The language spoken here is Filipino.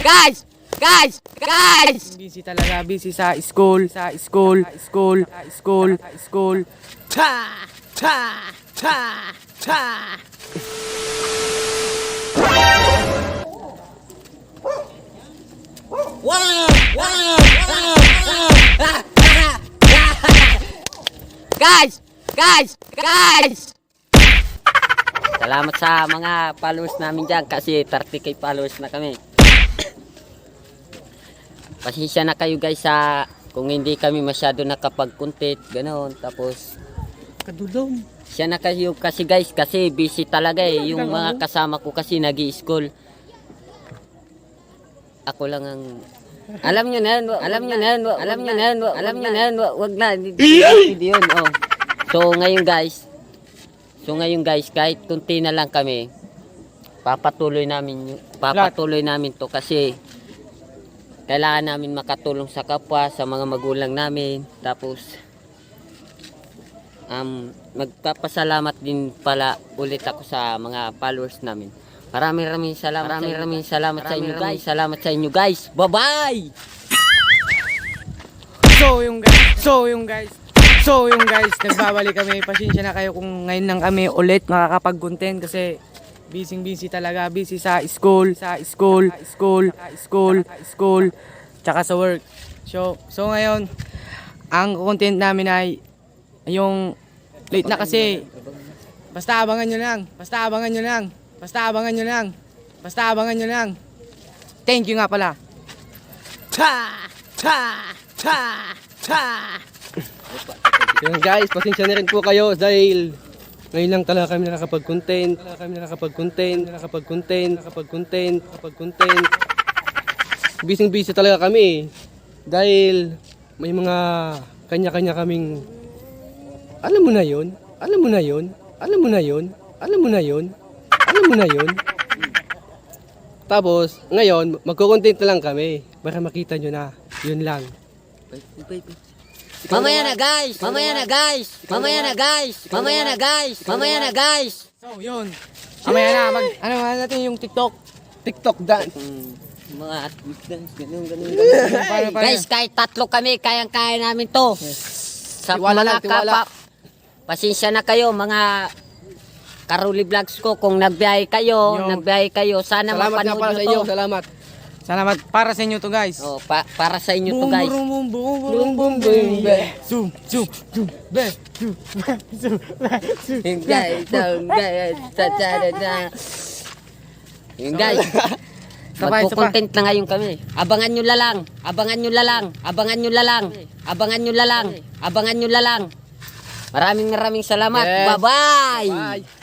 Guys! Busy talaga, busy sa school. Guys! Salamat sa mga followers namin dyan kasi 30k followers na kami. Pasensya na kayo guys sa kung hindi kami masyado nakapag-content, ganoon. Tapos Kadudong. siya na kayo kasi guys kasi busy talaga eh. Yung mga kasama ko kasi nag-i-school. Ako lang ang alam nyo na yan, wag na, hindi yun, oh. So ngayon guys, kahit kunti na lang kami, papatuloy namin to kasi kailangan namin makatulong sa kapwa, sa mga magulang namin. Tapos magpapasalamat din pala ulit ako sa mga followers namin. Maraming salamat sa inyo guys. Bye-bye! So yung guys, nagbabalik kami. Pasensya na kayo kung ngayon lang kami ulit makakapag-content kasi busy talaga, busy sa school, tsaka sa work. So ngayon, ang content namin ay yung late na kasi. Basta abangan nyo lang. Thank you nga pala. Yan guys, pasensya na rin po kayo dahil ngayon lang talaga kami nakakapag-content. Busy talaga kami dahil may mga kanya-kanya kaming alam mo na yun. Tapos ngayon magko-content na lang kami para makita nyo na. Yun lang. Mamaya na guys. So yun. Mamaya na ano natin yung TikTok dance. Mga athlete dance, ganun. Paano? Guys, kahit tatlo kami, kayang-kaya namin to. Sa Tiwala mga lang, tiwala. pasensya na kayo, mga Karuli Vlogs ko, kung nagbiyahe kayo, sana Salamat nga mapanood para sa nyo inyo. to. Salamat para sa inyo to guys. Oh, para sa inyo to guys. Yung guys, magkukontent na ngayon kami. Abangan nyo lalang. Maraming salamat. Yes. Bye-bye. Bye.